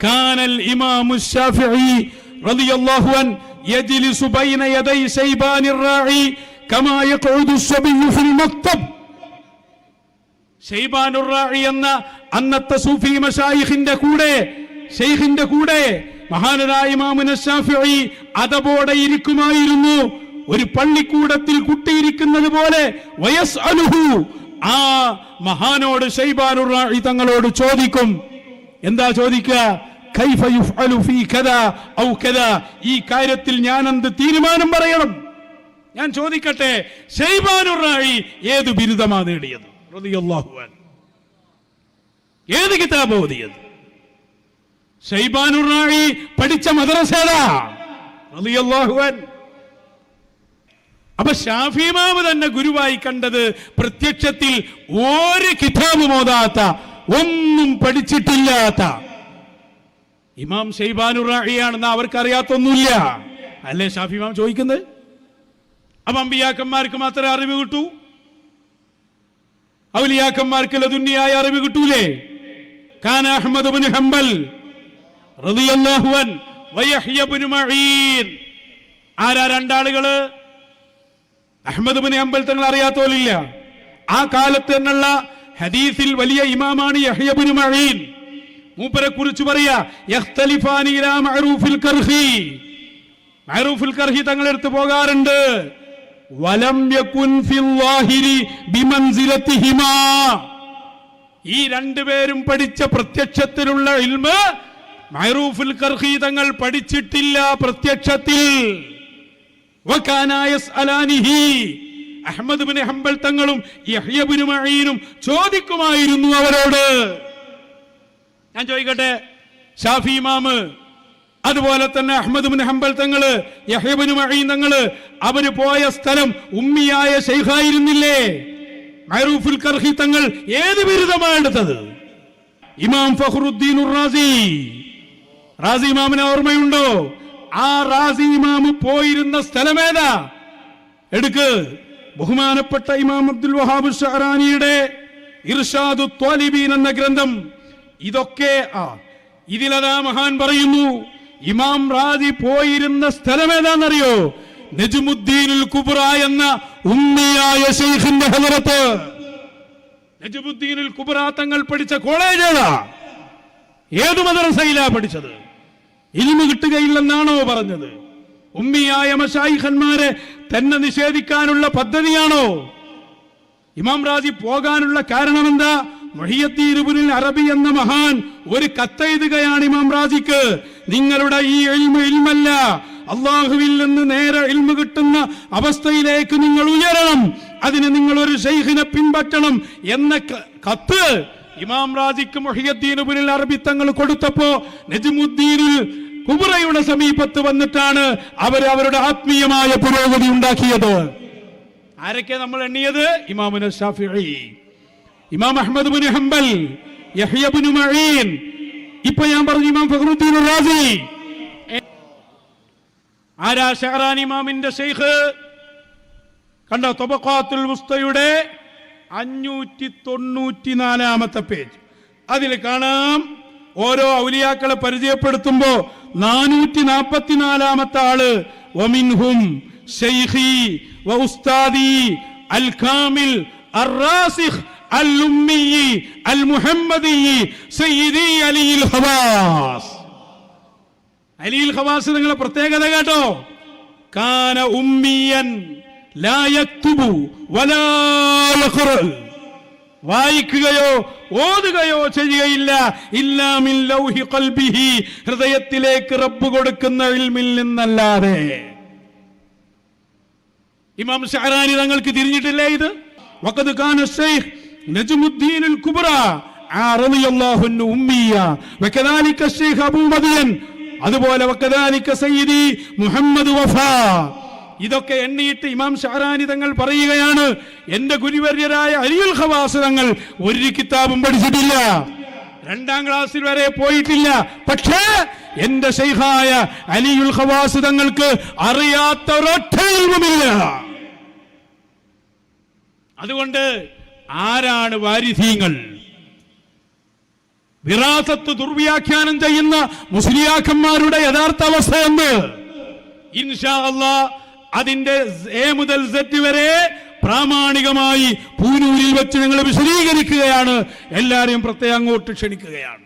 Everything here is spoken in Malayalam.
കാനൽ ഇമാമു ശാഫിഈ റളിയല്ലാഹു അൻഹു യജ്ലിസു ബൈന യദൈ ശൈബാനിർ റാഇ കമാ യഖഉദു അസ്സബിയ്യു ഫിൽ മക്തബ്. ശൈബാനുർ റാഇ എന്ന അന്നത്തെ സൂഫി മശായിഖിന്റെ കൂടെ മഹാനായ ഇമാമുന ശാഫിഈ അതബോടെ ഇരിക്കുമായിരുന്നു. ഒരു പള്ളിക്കൂടത്തിൽ കുട്ടിയിരിക്കുന്നത് പോലെ വയസ്അലുഹു, ആ മഹാനോട് ശൈബാനുർ റാഇ തങ്ങളോട് ചോദിക്കും. എന്താ ചോദിക്കുക? കൈഫ യുഫ്അലു ഫീ കദാ ഔ കദാ, ഈ കാര്യത്തിൽ ഞാൻ എന്ത് തീരുമാനം പറയണം? ഞാൻ ചോദിക്കട്ടെ, ശൈബാനുർ റാഇ ഏത് ബിരുദമാണ് നേടിയത്? റളിയല്ലാഹു അൻഹു ഏത് കിതാബ് ഓതിയത്? ശൈബാനുർ റാഇ പഠിച്ച മദ്രസ ഏതാ? റളിയല്ലാഹു അൻഹു. അപ്പൊ ശാഫി ഇമാം തന്നെ ഗുരുവായി കണ്ടത് പ്രത്യക്ഷത്തിൽ ഒരു കിതാബും ഓതാത്ത, ഒന്നും പഠിച്ചിട്ടില്ലാത്ത ഇമാം ശൈബാനുർ റാഇയാണെന്ന് അവർക്കറിയാത്തൊന്നുമില്ല. അല്ലേ ശാഫി ഇമാം ചോദിക്കുന്നത്? അപ്പൊ അമ്പിയാക്കന്മാർക്ക് മാത്രമേ അറിവ് കിട്ടൂ? ഔലിയാക്കന്മാർക്ക് ലദുന്നിയായ അറിവ് കിട്ടൂലേ? കാന അഹ്മദ് ഇബ്നു ഹംബൽ റളിയല്ലാഹു അൻഹു വയഹ്യ ഇബ്നു മഈൻ. ആരാ രണ്ടാളുകള്? അഹ്മദ് ഇബ്നു ഹംബൽ തങ്ങൾ അറിയാത്തോലില്ല. ആ കാലത്ത് തന്നെയുള്ള ഹദീസിൽ വലിയ ഇമാമാണ് യഹ്യ ഇബ്നു മഈൻ. മൂപ്പരെ കുറിച്ച് പറയാ, യഖ്തലിഫാനി ഇലാ മഅറൂഫിൽ കർഹി. മഅറൂഫുൽ കർഹി തങ്ങളെടുത്ത് പോകാറുണ്ട്. വലം യകുൻ ഫിൽ ളാഹിരി ബിമൻസിലതിഹിമാ. ഈ രണ്ടുപേരും പഠിച്ച പ്രത്യക്ഷത്തിലുള്ള ഇൽമ് മഅറൂഫുൽ കർഹി തങ്ങൾ പഠിച്ചിട്ടില്ല പ്രത്യക്ഷത്തിൽ. വകാന യസ്അലാനിഹി, അഹ്മദ് ഇബ്നു ഹംബൽ തങ്ങളും യഹ്യ ഇബ്നു മഈനും ചോദിക്കുമായിരുന്നു അവരോട്. ഞാൻ ചോദിക്കട്ടെ, ശാഫി ഇമാമ് അതുപോലെ തന്നെ അഹ്മദ് ഇബ്നു ഹംബൽ തങ്ങള് യഹ്യ ഇബ്നു മഈൻ തങ്ങള് അവര് പോയ സ്ഥലം ഉമ്മിയായ ശൈഖായിരുന്നില്ലേ? മഅറൂഫുൽ കർഹി തങ്ങൾ ഏത് ബിരുദമാണ് എടുത്തത്? ഇമാം ഫഖ്റുദ്ദീൻ റാസി ഇമാമിനെ ഓർമ്മയുണ്ടോ? ആ റാസി ഇമാം പോയിരുന്ന സ്ഥലമേതാ? എടുക്ക്. ബഹുമാനപ്പെട്ട ഇമാം അബ്ദുൽ വഹാബ് ശഅറാനിയുടെ ഇർഷാദു ത്വാലിബീൻ എന്ന ഗ്രന്ഥം. ഇതൊക്കെ ഇതിലതാ മഹാൻ പറയുന്നു, ഇമാം റാസി പോയിരുന്ന സ്ഥലമേതാണെന്നറിയോ? നജ്മുദ്ദീനുൽ കുബ്ര എന്ന ഉമ്മിയായ ശൈഖിന്റെ ഹദറത്ത്. നജ്മുദ്ദീനുൽ കുബ്ര തങ്ങൾ പഠിച്ച കോളേജ് ഏതാ? ഏത് മദ്രസയിലാ പഠിച്ചത്? ഇൽമു കിട്ടുകയില്ലെന്നാണോ പറഞ്ഞത്? ഉമ്മിയായ മശായിഖന്മാരെ തന്നെ നിഷേധിക്കാനുള്ള പദ്ധതിയാണോ? ഇമാം റാസി പോകാനുള്ള കാരണം എന്താ? മുഹിയദ്ദീൻ ഇബ്നുൽ അറബി എന്ന മഹാൻ ഒരു കത്തെഴുതുകയാണ് ഇമാം റാസിക്ക്. നിങ്ങളുടെ ഈ ഇൽമല്ല, അള്ളാഹുവിൽ നിന്ന് നേരെ ഇൽമു കിട്ടുന്ന അവസ്ഥയിലേക്ക് നിങ്ങൾ ഉയരണം, അതിന് നിങ്ങൾ ഒരു ശൈഖിനെ പിൻപറ്റണം എന്ന കത്ത് ഇമാം റാസിക്ക് മുഹിയദ്ദീൻ ഇബ്നുൽ അറബി തങ്ങൾ കൊടുത്തപ്പോ നജ്മുദ്ദീനുൽ കുബ്രയുടെ സമീപത്ത് വന്നിട്ടാണ് അവരുടെ ആത്മീയമായ പുരോഗതി ഉണ്ടാക്കിയത്. ആരൊക്കെ നമ്മൾ എണ്ണിയത്? ഇമാമുന ശാഫിഈ, ഇമാം അഹ്മദ് ഇബ്നു ഹംബൽ, യഹ്യ ഇബ്നു മഈൻ, ഇപ്പൊ ഞാൻ പറഞ്ഞു ഇമാം ഫഖ്റുദ്ദീൻ റാസി. ആരാ? ശഅറാനി ഇമാമിന്റെ ശൈഖ്. കണ്ടോ? തബഖാത്തുൽ വുസ്തയുടെ 594 പേജ്. അതിൽ കാണാം ഓരോ ഔലിയാക്കളെ പരിചയപ്പെടുത്തുമ്പോ 444 ആള് വമിൻഹും ശൈഖി വ ഉസ്താദി അൽ കാമിൽ അർ-റാസിഖ് അൽ-ഉമ്മി അൽ-മുഹമ്മദി സയ്യിദി അലിൽ ഖവാസ്. അലിൽ ഖവാസ് നിങ്ങളെ പ്രത്യേകത കേട്ടോ. കാന ഉമ്മിയൻ ലാ യക്തുബു വലാ യഖറ, വായിക്കുകയോ ഓതുകയോ ചെയ്യുകയില്ല. ഇല്ലാ മിൻ ലൗഹി ഖൽബിഹി, ഹൃദയത്തിലേക്ക് റബ്ബ് കൊടുക്കുന്ന ഇൽമിൽ നിന്നല്ലാതെ. ഇമാം ശഅറാനി തങ്ങൾക്ക് തിരിഞ്ഞിട്ടില്ലേ ഇത്? വഖദ് കാന ശൈഖ് നജ്മുദ്ദീനുൽ കുബ്ര റളിയല്ലാഹു അൻഹു ഉമ്മിയ വകദാലിക ശൈഖ് അബൂ മദിയൻ, അതുപോലെ വകദാലിക സയ്യിദി മുഹമ്മദ് വഫാ. ഇതൊക്കെ എണ്ണിയിട്ട് ഇമാം ശഅറാനി തങ്ങൾ പറയുകയാണ്, എന്റെ ഗുരുവര്യരായ അലിയുൽ ഖവാസ് തങ്ങൾ ഒരു കിതാബും പഠിച്ചിട്ടില്ല, 2ാം ക്ലാസ്സിൽ വരെ പോയിട്ടില്ല. പക്ഷേ എന്റെ ശൈഖായ അലിയുൽ ഖവാസ് തങ്ങൾക്ക് അറിയാത്ത ഒരൊറ്റ ഇൽമുമില്ല. അതുകൊണ്ട് ആരാണ് വാരിഥീങ്ങൾ? വിറാസത്ത് ദുർവ്യാഖ്യാനം ചെയ്യുന്ന മുസ്ലിയാക്കന്മാരുടെ യഥാർത്ഥ അവസ്ഥ എന്ന് ഇൻഷാ അല്ലാഹ് അതിന്റെ എ മുതൽ സെറ്റ് വരെ പ്രാമാണികമായി പൂനൂരിൽ വെച്ച് ഞങ്ങൾ വിശദീകരിക്കുകയാണ്. എല്ലാവരെയും പ്രത്യേകം അങ്ങോട്ട് ക്ഷണിക്കുകയാണ്.